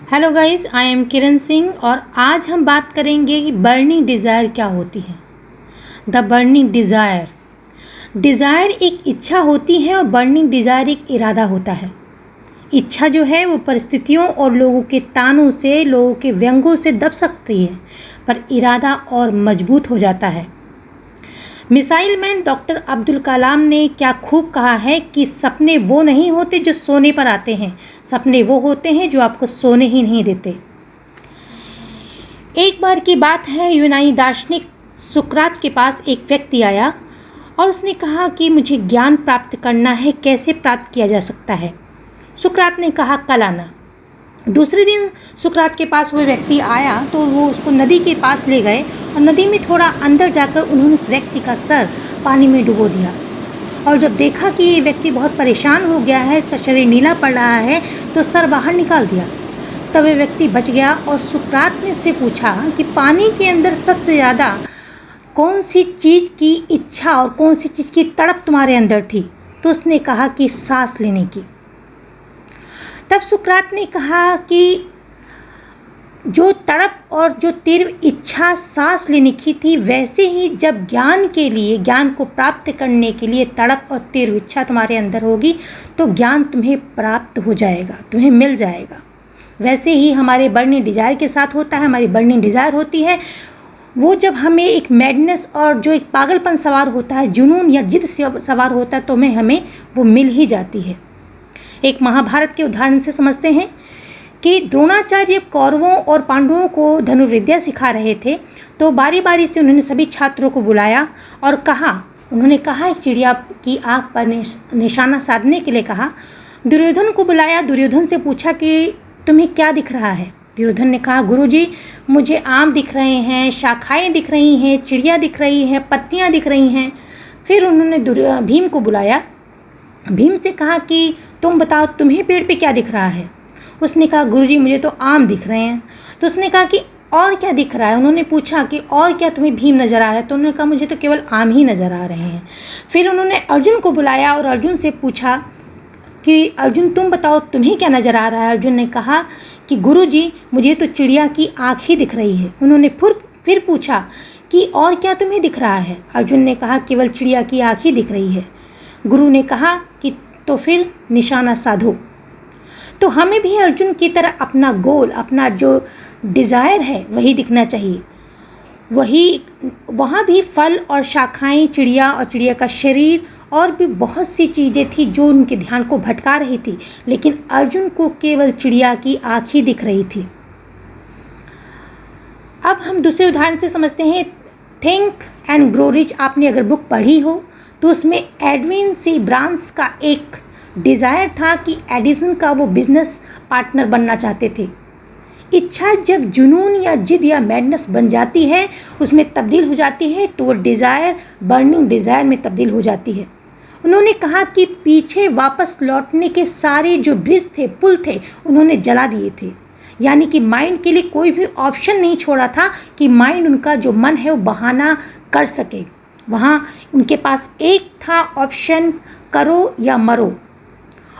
Hello guys, I am किरण सिंह और आज हम बात करेंगे कि बर्निंग डिज़ायर क्या होती है। द बर्निंग डिज़ायर एक इच्छा होती है और बर्निंग डिज़ायर एक इरादा होता है। इच्छा जो है वो परिस्थितियों और लोगों के तानों से, लोगों के व्यंगों से दब सकती है, पर इरादा और मजबूत हो जाता है। Missile man doctor Abdul Kalam ने क्या खूब कहा है कि सपने वो नहीं होते जो सोने पर आते हैं, सपने वो होते हैं जो आपको सोने ही नहीं देते। एक बार की बात है, यूनानी दार्शनिक सुकरात के पास एक व्यक्ति आया और उसने कहा कि मुझे ज्ञान प्राप्त करना है, कैसे प्राप्त किया जा सकता है। सुकरात ने कहा कल आना। दूसरे दिन सुकरात के पास वो व्यक्ति आया तो वो उसको नदी के पास ले गए और नदी में थोड़ा अंदर जाकर उन्होंने उस व्यक्ति का सर पानी में डुबो दिया। और जब देखा कि ये व्यक्ति बहुत परेशान हो गया है, इसका शरीर नीला पड़ रहा है, तो सर बाहर निकाल दिया। तब वह व्यक्ति बच गया और सुकरात ने उससे पूछा कि पानी के अंदर सबसे ज़्यादा कौन सी चीज़ की इच्छा और कौन सी चीज़ की तड़प तुम्हारे अंदर थी। तो उसने कहा कि सांस लेने की। तब सुकरात ने कहा कि जो तड़प और जो तीव्र इच्छा सांस लेने की थी, वैसे ही जब ज्ञान के लिए, ज्ञान को प्राप्त करने के लिए तड़प और तीव्र इच्छा तुम्हारे अंदर होगी तो ज्ञान तुम्हें प्राप्त हो जाएगा, तुम्हें मिल जाएगा। वैसे ही हमारे बर्निंग डिज़ायर के साथ होता है। हमारी बर्निंग डिज़ायर होती है वो जब हमें एक मैडनेस और जो एक पागलपन सवार होता है, जुनून या जिद सवार होता है, तो हमें वो मिल ही जाती है। एक महाभारत के उदाहरण से समझते हैं कि द्रोणाचार्य कौरवों और पांडवों को धनुर्विद्या सिखा रहे थे, तो बारी बारी से उन्होंने सभी छात्रों को बुलाया और उन्होंने कहा एक चिड़िया की आँख पर निशाना साधने के लिए कहा। दुर्योधन को बुलाया, दुर्योधन से पूछा कि तुम्हें क्या दिख रहा है। दुर्योधन ने कहा गुरुजी, मुझे आम दिख रहे हैं, शाखाएँ दिख रही हैं, चिड़िया दिख रही हैं, पत्तियाँ दिख रही हैं। फिर उन्होंने भीम को बुलाया, भीम से कहा कि तुम बताओ तुम्हें पेड़ पे क्या दिख रहा है। उसने कहा गुरुजी, मुझे तो आम दिख रहे हैं। तो उसने कहा कि और क्या दिख रहा है। उन्होंने पूछा कि और क्या तुम्हें भीम नज़र आ रहा है। तो उन्होंने कहा मुझे तो केवल आम ही नज़र आ रहे हैं। फिर उन्होंने अर्जुन को बुलाया और अर्जुन से पूछा कि अर्जुन तुम बताओ तुम्हें क्या नज़र आ रहा है। अर्जुन ने कहा कि गुरुजी, मुझे तो चिड़िया की आँख ही दिख रही है। उन्होंने फिर पूछा कि और क्या तुम्हें दिख रहा है। अर्जुन ने कहा केवल चिड़िया की आँख ही दिख रही है। गुरु ने कहा कि तो फिर निशाना साधो। तो हमें भी अर्जुन की तरह अपना गोल, अपना जो डिज़ायर है वही दिखना चाहिए। वहाँ भी फल और शाखाएं, चिड़िया और चिड़िया का शरीर और भी बहुत सी चीज़ें थी जो उनके ध्यान को भटका रही थी, लेकिन अर्जुन को केवल चिड़िया की आँख ही दिख रही थी। अब हम दूसरे उदाहरण से समझते हैं। थिंक एंड ग्रो रिच आपने अगर बुक पढ़ी हो तो उसमें एडविन सी ब्रांस का एक डिज़ायर था कि एडिसन का वो बिज़नेस पार्टनर बनना चाहते थे। इच्छा जब जुनून या जिद या मैडनेस बन जाती है, उसमें तब्दील हो जाती है, तो वो डिज़ायर बर्निंग डिज़ायर में तब्दील हो जाती है। उन्होंने कहा कि पीछे वापस लौटने के सारे जो ब्रिज थे, पुल थे, उन्होंने जला दिए थे। यानी कि माइंड के लिए कोई भी ऑप्शन नहीं छोड़ा था कि माइंड उनका जो मन है वो बहाना कर सके। वहाँ उनके पास एक था ऑप्शन, करो या मरो।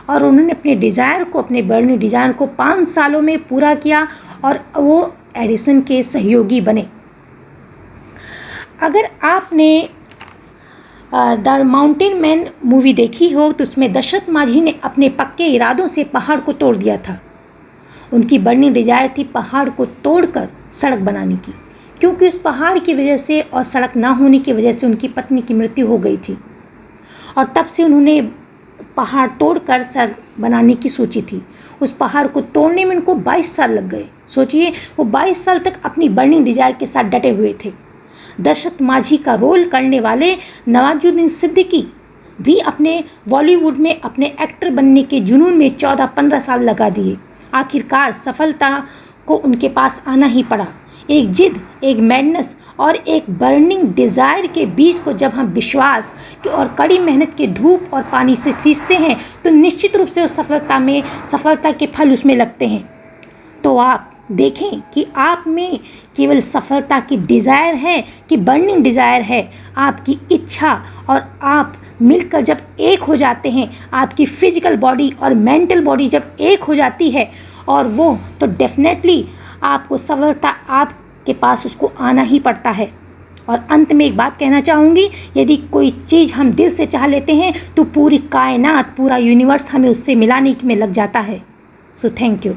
और उन्होंने अपने डिज़ायर को, अपने बर्निंग डिज़ायर को 5 सालों में पूरा किया और वो एडिसन के सहयोगी बने। अगर आपने द माउंटेन मैन मूवी देखी हो तो उसमें दशरथ माझी ने अपने पक्के इरादों से पहाड़ को तोड़ दिया था। उनकी बर्निंग डिज़ायर थी पहाड़ को तोड़कर सड़क बनाने की, क्योंकि उस पहाड़ की वजह से और सड़क ना होने की वजह से उनकी पत्नी की मृत्यु हो गई थी। और तब से उन्होंने पहाड़ तोड़कर सड़क बनाने की सोची थी। उस पहाड़ को तोड़ने में उनको 22 साल लग गए। सोचिए, वो 22 साल तक अपनी बर्निंग डिज़ायर के साथ डटे हुए थे। दशरथ माझी का रोल करने वाले नवाजुद्दीन सिद्दीकी भी अपने बॉलीवुड में अपने एक्टर बनने के जुनून में 14-15 साल लगा दिए। आखिरकार सफलता को उनके पास आना ही पड़ा। एक जिद, एक मैडनेस और एक बर्निंग डिज़ायर के बीच को जब हम विश्वास और कड़ी मेहनत के धूप और पानी से सींचते हैं तो निश्चित रूप से उस सफलता के फल उसमें लगते हैं। तो आप देखें कि आप में केवल सफलता की डिज़ायर है कि बर्निंग डिज़ायर है। आपकी इच्छा और आप मिलकर जब एक हो जाते हैं, आपकी फिजिकल बॉडी और मेंटल बॉडी जब एक हो जाती है और वो तो डेफिनेटली आपको सफलता आपके पास उसको आना ही पड़ता है। और अंत में एक बात कहना चाहूँगी, यदि कोई चीज़ हम दिल से चाह लेते हैं तो पूरी कायनात, पूरा यूनिवर्स हमें उससे मिलाने में लग जाता है। So thank you.